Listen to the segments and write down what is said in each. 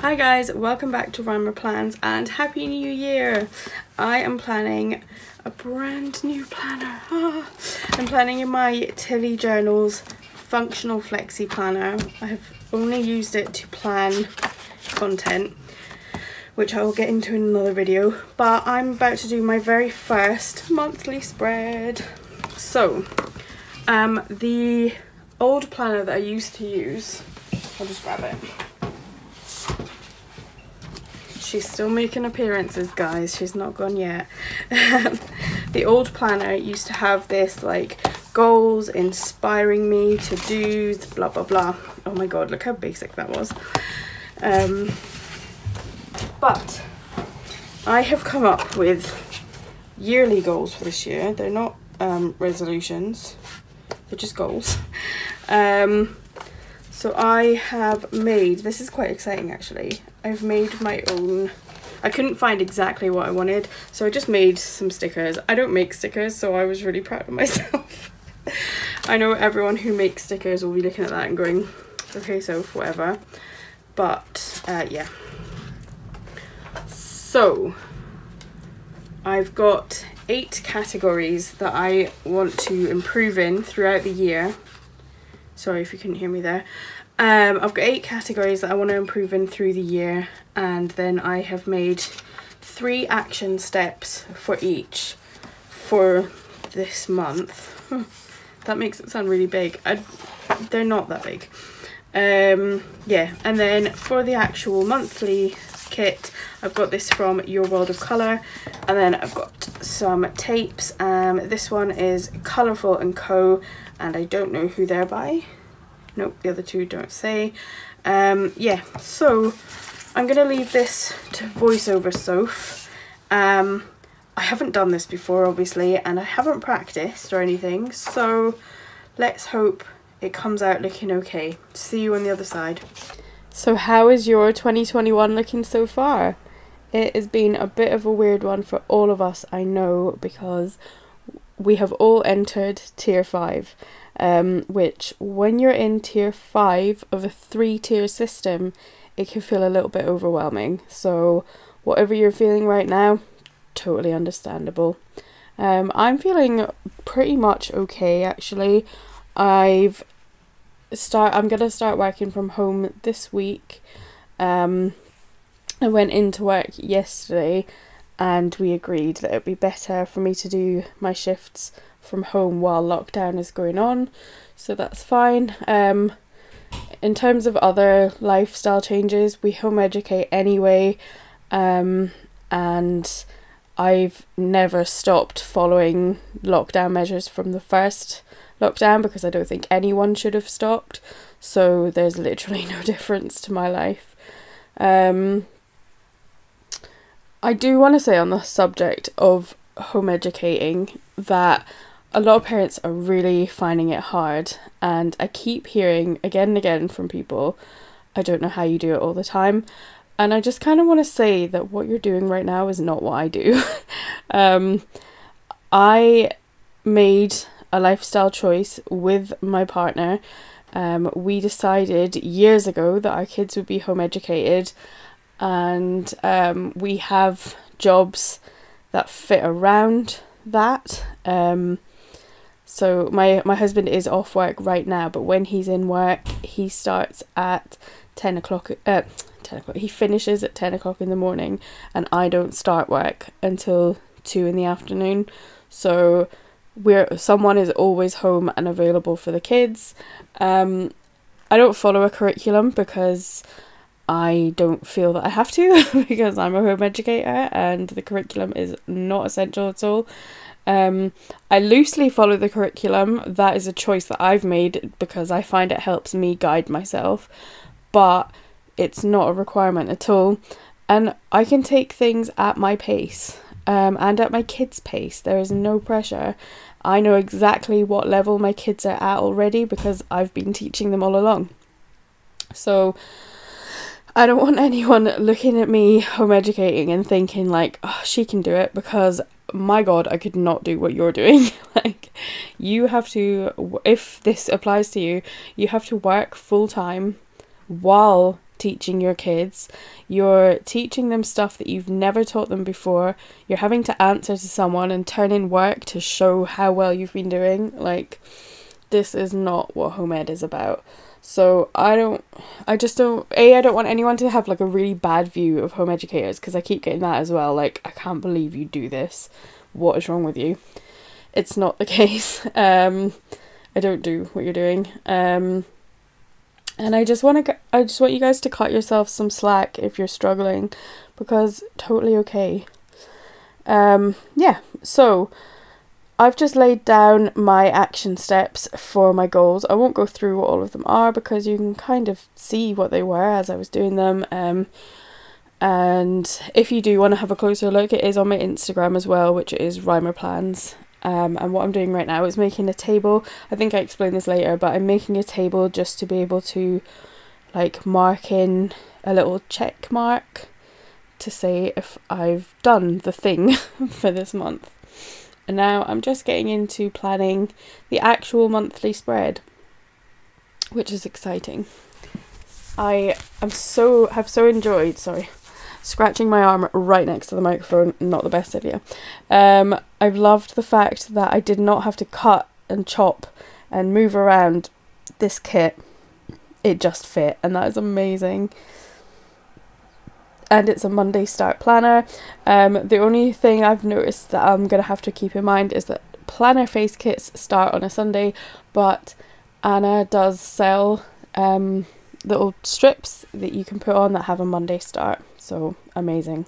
Hi guys, welcome back to Rymerplans and Happy New Year! I am planning a brand new planner. I'm planning in my TillyJournals functional flexi planner. I have only used it to plan content, which I will get into in another video, but I'm about to do my very first monthly spread. So, the old planner that I used to use, I'll just grab it. She's still making appearances, guys. She's not gone yet. The old planner used to have this like goals, inspiring me, to-dos, blah blah blah. Oh my god, look how basic that was. But I have come up with yearly goals for this year. They're not resolutions, they're just goals. So I have made, this is quite exciting actually, I've made my own. I couldn't find exactly what I wanted, so I just made some stickers. I don't make stickers, so I was really proud of myself. I know everyone who makes stickers will be looking at that and going, okay, so whatever. But yeah. So I've got 8 categories that I want to improve in throughout the year. Sorry if you couldn't hear me there. I've got 8 categories that I want to improve in through the year, and then I have made 3 action steps for each for this month. That makes it sound really big. They're not that big. Yeah, and then for the actual monthly kit, I've got this from Your World of Colour, and then I've got some tapes. This one is Colourful Co, and I don't know who they're by. Nope, the other two don't say. Yeah, so I'm gonna leave this to voiceover Soph. I haven't done this before, obviously, and I haven't practiced or anything, so let's hope it comes out looking okay. See you on the other side. So how is your 2021 looking so far? It has been a bit of a weird one for all of us, I know, because we have all entered tier 5. Which when you're in tier 5 of a 3-tier system, it can feel a little bit overwhelming. So whatever you're feeling right now, totally understandable. I'm feeling pretty much okay actually. I'm gonna start working from home this week. I went into work yesterday and we agreed that it would be better for me to do my shifts from home while lockdown is going on, so that's fine. In terms of other lifestyle changes, we home educate anyway, and I've never stopped following lockdown measures from the first lockdown because I don't think anyone should have stopped, so there's literally no difference to my life. I do want to say on the subject of home educating that a lot of parents are really finding it hard, and I keep hearing again and again from people, I don't know how you do it all the time, and I just kind of want to say that what you're doing right now is not what I do. I made a lifestyle choice with my partner. We decided years ago that our kids would be home educated, and we have jobs that fit around that. So my husband is off work right now, but when he's in work, he starts at 10 o'clock. He finishes at 10 o'clock in the morning, and I don't start work until 2 in the afternoon. So someone is always home and available for the kids. I don't follow a curriculum because I don't feel that I have to because I'm a home educator and the curriculum is not essential at all. I loosely follow the curriculum. That is a choice that I've made because I find it helps me guide myself, but it's not a requirement at all, and I can take things at my pace, and at my kids' pace. There is no pressure. I know exactly what level my kids are at already because I've been teaching them all along. So I don't want anyone looking at me home educating and thinking like, oh, she can do it, because my god, I could not do what you're doing. Like, you have to, if this applies to you, you have to work full time while teaching your kids. You're teaching them stuff that you've never taught them before. You're having to answer to someone and turn in work to show how well you've been doing. Like, this is not what home ed is about. So I don't want anyone to have like a really bad view of home educators, because I keep getting that as well. Like, I can't believe you do this. What is wrong with you? It's not the case. I don't do what you're doing. And I just want you guys to cut yourself some slack if you're struggling, because totally okay. Yeah, so I've just laid down my action steps for my goals. I won't go through what all of them are, because you can kind of see what they were as I was doing them. And if you do want to have a closer look, it is on my Instagram as well, which is Rymerplans. And what I'm doing right now is making a table. I think I explain this later, but I'm making a table just to be able to like mark in a little check mark to say if I've done the thing for this month. And now I'm just getting into planning the actual monthly spread, which is exciting. I have so enjoyed, scratching my arm right next to the microphone, not the best idea. I've loved the fact that I did not have to cut and chop and move around this kit. It just fit, and that is amazing. And it's a Monday start planner. The only thing I've noticed that I'm going to have to keep in mind is that planner face kits start on a Sunday, but Anna does sell little strips that you can put on that have a Monday start. So amazing.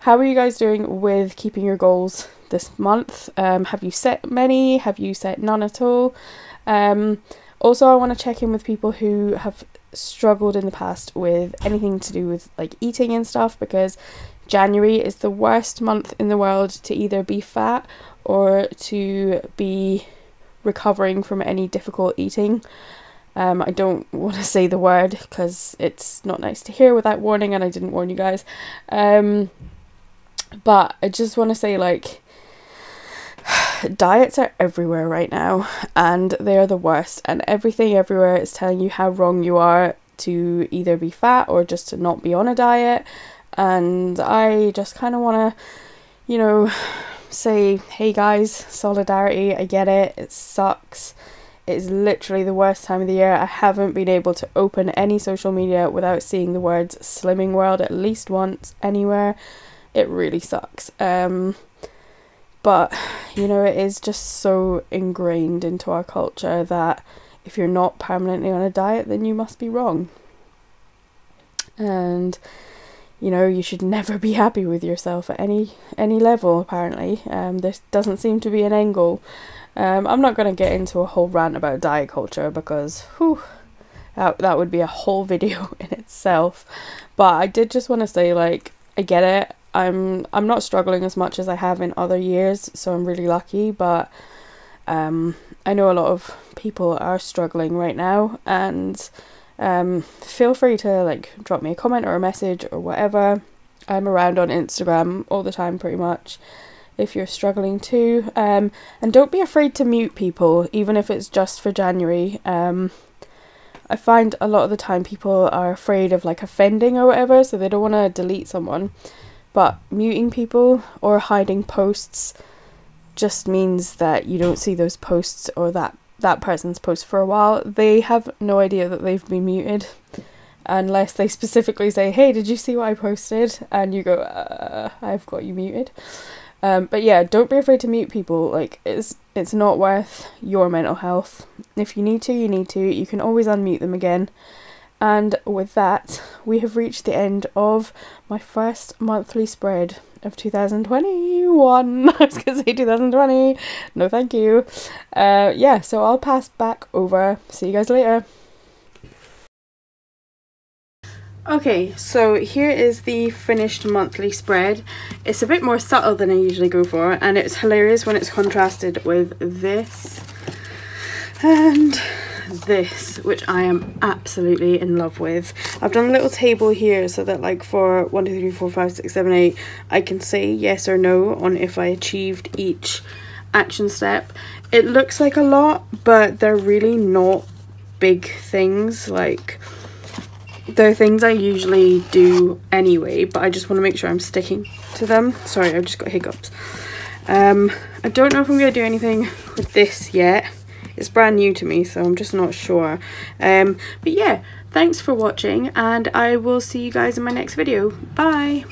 How are you guys doing with keeping your goals this month? Have you set many? Have you set none at all? Also, I want to check in with people who have struggled in the past with anything to do with like eating and stuff, because January is the worst month in the world to either be fat or to be recovering from any difficult eating. I don't want to say the word because it's not nice to hear without warning, and I didn't warn you guys. But I just want to say, like, diets are everywhere right now, and they are the worst, and everything everywhere is telling you how wrong you are to either be fat or just to not be on a diet. And I just kind of want to, you know, say, hey guys, solidarity, I get it, it sucks. It's literally the worst time of the year. I haven't been able to open any social media without seeing the words Slimming World at least once anywhere. It really sucks. But, you know, it is just so ingrained into our culture that if you're not permanently on a diet, then you must be wrong. And, you know, you should never be happy with yourself at any level, apparently. There doesn't seem to be an end goal. I'm not going to get into a whole rant about diet culture because, whew, that would be a whole video in itself. But I did just want to say, like, I get it. I'm not struggling as much as I have in other years, so I'm really lucky, but I know a lot of people are struggling right now, and feel free to like drop me a comment or a message or whatever. I'm around on Instagram all the time pretty much if you're struggling too, and don't be afraid to mute people, even if it's just for January. I find a lot of the time people are afraid of like offending or whatever, so they don't want to delete someone. But muting people or hiding posts just means that you don't see those posts or that person's post for a while. They have no idea that they've been muted unless they specifically say, hey, did you see what I posted? And you go, I've got you muted. But yeah, don't be afraid to mute people. Like, it's not worth your mental health. If you need to, you need to. You can always unmute them again. And with that, we have reached the end of my first monthly spread of 2021. I was going to say 2020. No, thank you. Yeah, so I'll pass back over. See you guys later. Okay, so here is the finished monthly spread. It's a bit more subtle than I usually go for, and it's hilarious when it's contrasted with this and this, which I am absolutely in love with. I've done a little table here so that like for 1, 2, 3, 4, 5, 6, 7, 8 I can say yes or no on if I achieved each action step. It looks like a lot, but they're really not big things. Like, they're things I usually do anyway, but I just want to make sure I'm sticking to them. Sorry, I've just got hiccups. I don't know if I'm going to do anything with this yet. It's brand new to me, so I'm just not sure. But yeah, thanks for watching, and I will see you guys in my next video. Bye!